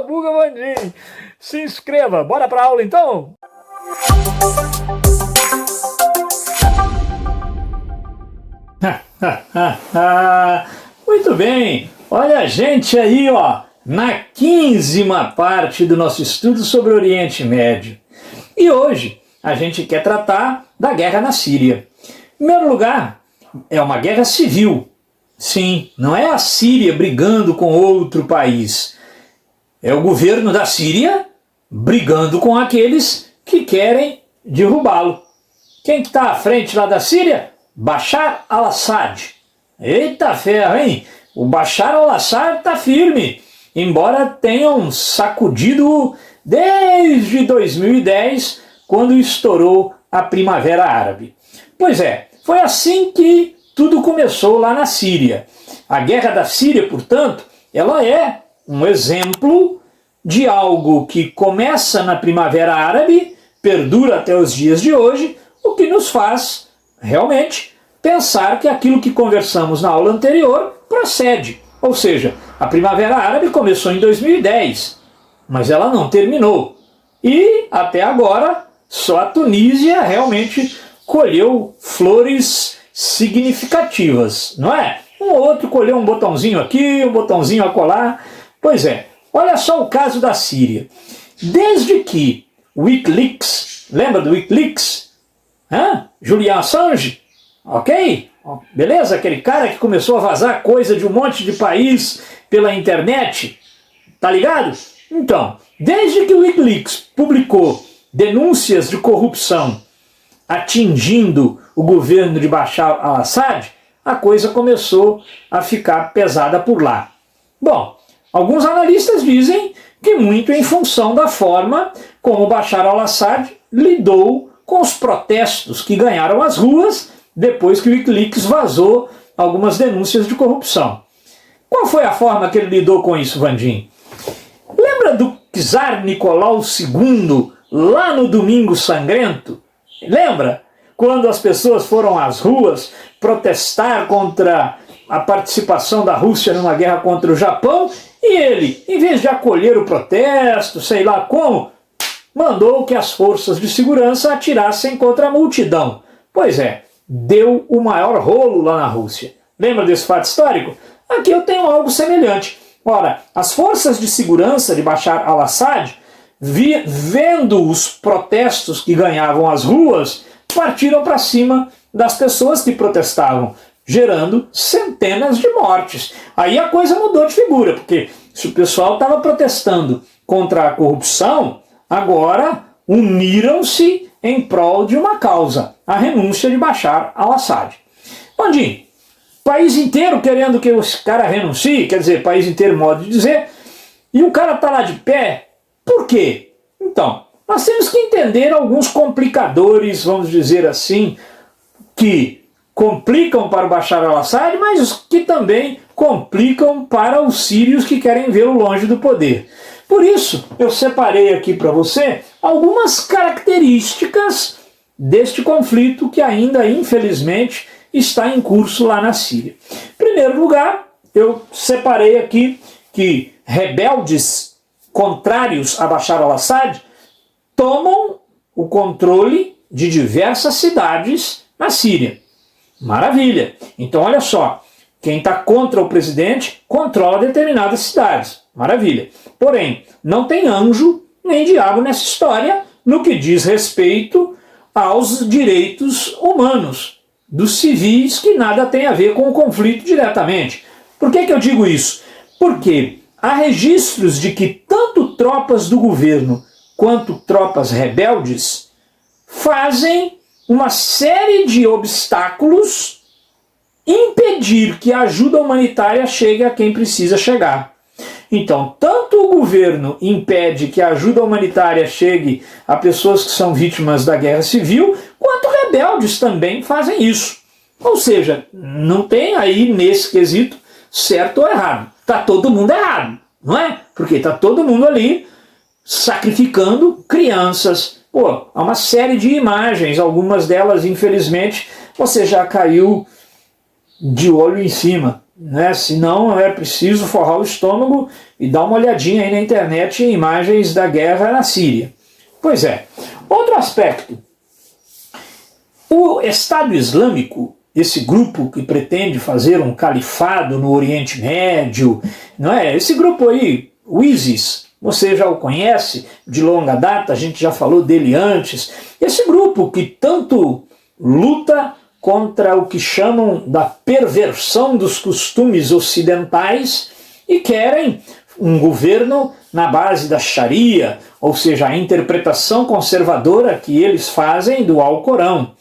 Buga Vandinho. Se inscreva. Bora pra aula então? Muito bem. Olha a gente aí, ó, na 15ª parte do nosso estudo sobre o Oriente Médio. E hoje a gente quer tratar da guerra na Síria. Em primeiro lugar, é uma guerra civil. Sim, não é a Síria brigando com outro país. É o governo da Síria brigando com aqueles que querem derrubá-lo. Quem que está à frente lá da Síria? Bashar al-Assad. Eita ferro, hein? O Bashar al-Assad está firme, embora tenham sacudido desde 2010, quando estourou a Primavera Árabe. Pois é, foi assim que tudo começou lá na Síria. A guerra da Síria, portanto, ela é um exemplo de algo que começa na Primavera Árabe, perdura até os dias de hoje, o que nos faz realmente pensar que aquilo que conversamos na aula anterior procede. Ou seja, a Primavera Árabe começou em 2010, mas ela não terminou. E até agora só a Tunísia realmente colheu flores significativas, não é? Um ou outro colheu um botãozinho aqui, um botãozinho acolá. Pois é, olha só o caso da Síria. Desde que o Wikileaks, lembra do Wikileaks? Julian Assange, ok? Beleza? Aquele cara que começou a vazar coisa de um monte de país pela internet, tá ligado? Então, desde que o Wikileaks publicou denúncias de corrupção atingindo o governo de Bashar al-Assad, a coisa começou a ficar pesada por lá. Bom, alguns analistas dizem que muito em função da forma como Bashar al-Assad lidou com os protestos que ganharam as ruas depois que o Wikileaks vazou algumas denúncias de corrupção. Qual foi a forma que ele lidou com isso, Vandim? Lembra do czar Nicolau II lá no Domingo Sangrento? Lembra? Quando as pessoas foram às ruas protestar contra a participação da Rússia numa guerra contra o Japão, e ele, em vez de acolher o protesto, sei lá como, mandou que as forças de segurança atirassem contra a multidão. Pois é, deu o maior rolo lá na Rússia. Lembra desse fato histórico? Aqui eu tenho algo semelhante. Ora, as forças de segurança de Bashar al-Assad, vendo os protestos que ganhavam as ruas, partiram para cima das pessoas que protestavam, gerando centenas de mortes. Aí a coisa mudou de figura, porque se o pessoal estava protestando contra a corrupção, agora uniram-se em prol de uma causa, a renúncia de Bashar al-Assad. Vandim, país inteiro querendo que esse cara renuncie, quer dizer, país inteiro, modo de dizer, e o cara está lá de pé. Por quê? Então, nós temos que entender alguns complicadores, vamos dizer assim, que complicam para o Bashar al-Assad, mas que também complicam para os sírios que querem vê-lo longe do poder. Por isso, eu separei aqui para você algumas características deste conflito que ainda, infelizmente, está em curso lá na Síria. Em primeiro lugar, eu separei aqui que rebeldes contrários a Bashar al-Assad tomam o controle de diversas cidades na Síria. Maravilha! Então olha só, quem está contra o presidente controla determinadas cidades. Maravilha! Porém, não tem anjo nem diabo nessa história no que diz respeito aos direitos humanos dos civis, que nada tem a ver com o conflito diretamente. Por que eu digo isso? Porque há registros de que tanto tropas do governo quanto tropas rebeldes fazem uma série de obstáculos impedir que a ajuda humanitária chegue a quem precisa chegar. Então, tanto o governo impede que a ajuda humanitária chegue a pessoas que são vítimas da guerra civil, quanto rebeldes também fazem isso. Ou seja, não tem aí nesse quesito certo ou errado. Está todo mundo errado, não é? Porque está todo mundo ali sacrificando crianças. Pô, há uma série de imagens, algumas delas, infelizmente, você já caiu de olho em cima. né? Senão é preciso forrar o estômago e dar uma olhadinha aí na internet em imagens da guerra na Síria. Pois é. Outro aspecto. O Estado Islâmico, esse grupo que pretende fazer um califado no Oriente Médio, não é? Esse grupo aí, o ISIS, você já o conhece de longa data, a gente já falou dele antes. Esse grupo que tanto luta contra o que chamam da perversão dos costumes ocidentais e querem um governo na base da Sharia, ou seja, a interpretação conservadora que eles fazem do Alcorão.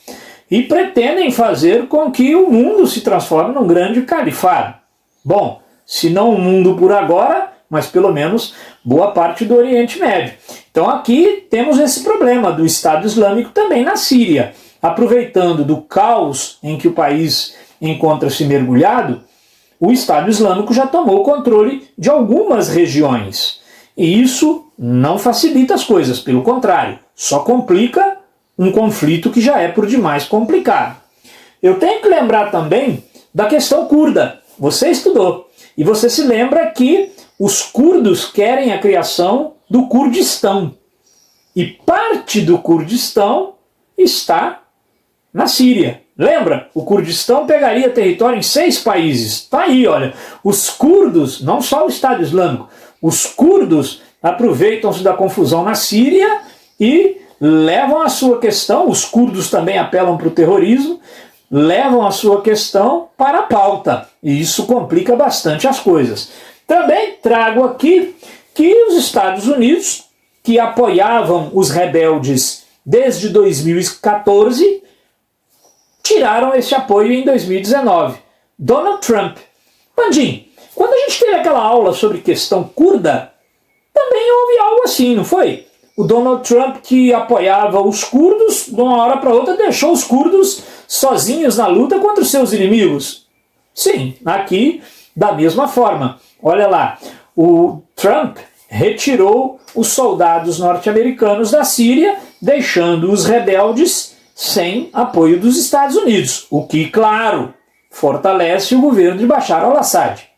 E pretendem fazer com que o mundo se transforme num grande califado. Bom, se não o mundo por agora, mas pelo menos boa parte do Oriente Médio. Então aqui temos esse problema do Estado Islâmico também na Síria. Aproveitando do caos em que o país encontra-se mergulhado, o Estado Islâmico já tomou o controle de algumas regiões. E isso não facilita as coisas, pelo contrário, só complica um conflito que já é por demais complicado. Eu tenho que lembrar também da questão curda. Você estudou. E você se lembra que os curdos querem a criação do Kurdistão. E parte do Kurdistão está na Síria. Lembra? O Kurdistão pegaria território em 6 países. Está aí, olha. Os curdos, não só o Estado Islâmico, os curdos aproveitam-se da confusão na Síria e levam a sua questão, os curdos também apelam para o terrorismo, levam a sua questão para a pauta. E isso complica bastante as coisas. Também trago aqui que os Estados Unidos, que apoiavam os rebeldes desde 2014, tiraram esse apoio em 2019. Donald Trump. Pandim, quando a gente teve aquela aula sobre questão curda, também houve algo assim, não foi? O Donald Trump, que apoiava os curdos, de uma hora para outra deixou os curdos sozinhos na luta contra os seus inimigos. Sim, aqui da mesma forma. Olha lá, o Trump retirou os soldados norte-americanos da Síria, deixando os rebeldes sem apoio dos Estados Unidos, o que, claro, fortalece o governo de Bashar al-Assad.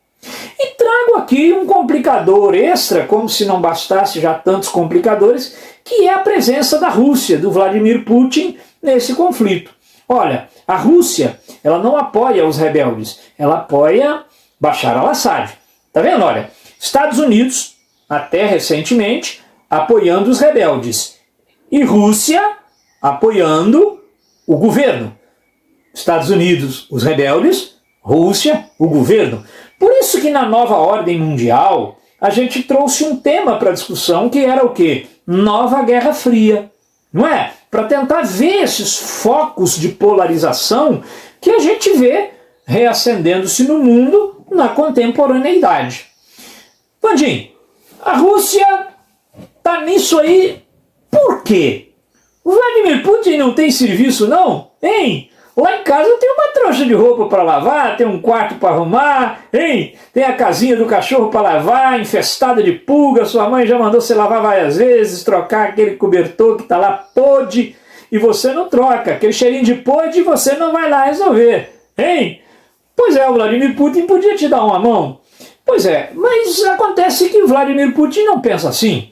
E trago aqui um complicador extra, como se não bastasse já tantos complicadores, que é a presença da Rússia, do Vladimir Putin, nesse conflito. Olha, a Rússia, ela não apoia os rebeldes, ela apoia Bashar al-Assad. Tá vendo? Olha, Estados Unidos, até recentemente, apoiando os rebeldes, e Rússia apoiando o governo. Estados Unidos, os rebeldes, Rússia, o governo. Por isso que na nova ordem mundial a gente trouxe um tema para discussão que era o quê? Nova Guerra Fria. Não é? Para tentar ver esses focos de polarização que a gente vê reacendendo-se no mundo na contemporaneidade. Pandim, a Rússia está nisso aí por quê? O Vladimir Putin não tem serviço não? Hein? Lá em casa eu tenho uma trouxa de roupa para lavar, tem um quarto para arrumar, hein? Tem a casinha do cachorro para lavar, infestada de pulga, sua mãe já mandou você lavar várias vezes, trocar aquele cobertor que está lá podre, e você não troca, aquele cheirinho de podre você não vai lá resolver, hein? Pois é, o Vladimir Putin podia te dar uma mão. Pois é, mas acontece que o Vladimir Putin não pensa assim.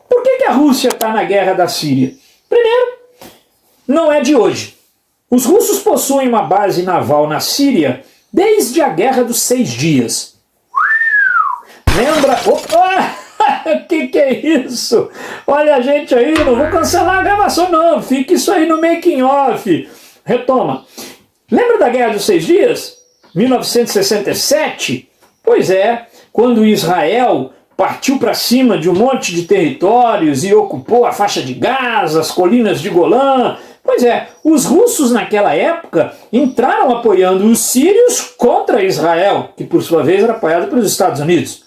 Por que a Rússia está na guerra da Síria? Primeiro, não é de hoje. Os russos possuem uma base naval na Síria desde a Guerra dos 6 Dias. Lembra? Opa! Que é isso? Olha a gente aí, não vou cancelar a gravação não, fica isso aí no making off. Retoma. Lembra da Guerra dos 6 Dias? 1967? Pois é, quando Israel partiu para cima de um monte de territórios e ocupou a faixa de Gaza, as colinas de Golã. Pois é, os russos naquela época entraram apoiando os sírios contra Israel, que por sua vez era apoiado pelos Estados Unidos.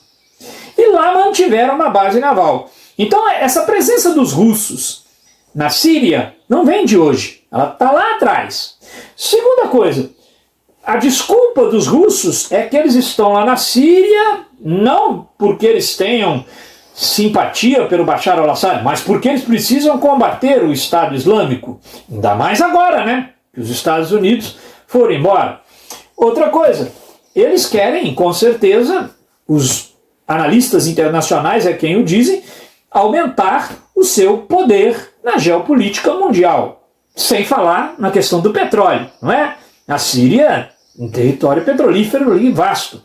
E lá mantiveram uma base naval. Então essa presença dos russos na Síria não vem de hoje, ela está lá atrás. Segunda coisa, a desculpa dos russos é que eles estão lá na Síria, não porque eles tenham simpatia pelo Bashar al-Assad, mas porque eles precisam combater o Estado Islâmico. Ainda mais agora, né? Que os Estados Unidos foram embora. Outra coisa, eles querem, com certeza, os analistas internacionais é quem o dizem, aumentar o seu poder na geopolítica mundial. Sem falar na questão do petróleo, não é? A Síria, um território petrolífero ali vasto.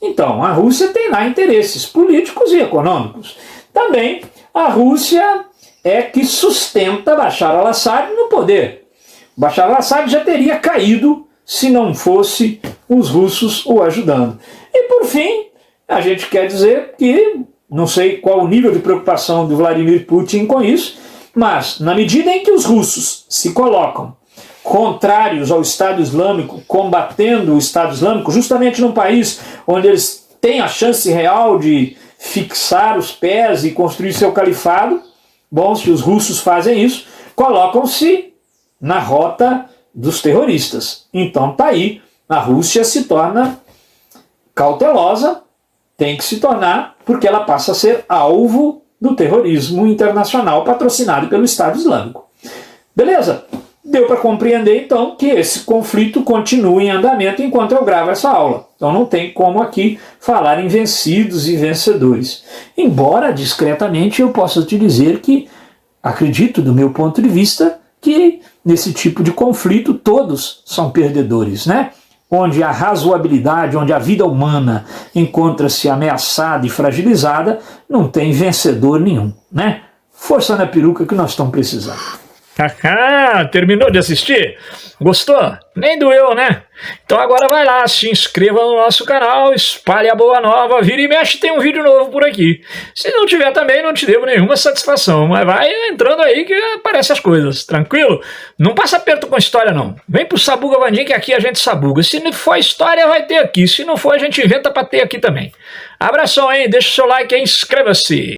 Então, a Rússia tem lá interesses políticos e econômicos. Também a Rússia é que sustenta Bashar al-Assad no poder. Bashar al-Assad já teria caído se não fosse os russos o ajudando. E por fim, a gente quer dizer que, não sei qual o nível de preocupação do Vladimir Putin com isso, mas na medida em que os russos se colocam contrários ao Estado Islâmico, combatendo o Estado Islâmico, justamente num país onde eles têm a chance real de fixar os pés e construir seu califado, bom, se os russos fazem isso, colocam-se na rota dos terroristas. Então tá aí, a Rússia se torna cautelosa, tem que se tornar, porque ela passa a ser alvo do terrorismo internacional patrocinado pelo Estado Islâmico. Beleza? Deu para compreender então que esse conflito continua em andamento enquanto eu gravo essa aula. Então não tem como aqui falar em vencidos e vencedores. Embora discretamente eu possa te dizer que acredito, do meu ponto de vista, que nesse tipo de conflito todos são perdedores, né? Onde a razoabilidade, onde a vida humana encontra-se ameaçada e fragilizada, não tem vencedor nenhum, né? Força na peruca que nós estamos precisando. Haha, terminou de assistir? Gostou? Nem doeu, né? Então agora vai lá, se inscreva no nosso canal, espalhe a boa nova, vira e mexe, tem um vídeo novo por aqui. Se não tiver também, não te devo nenhuma satisfação, mas vai entrando aí que aparecem as coisas, tranquilo? Não passa aperto com história não. Vem pro Sabuga Vandim que aqui a gente sabuga. Se não for história, vai ter aqui. Se não for, a gente inventa pra ter aqui também. Abração, hein? Deixa o seu like e inscreva-se.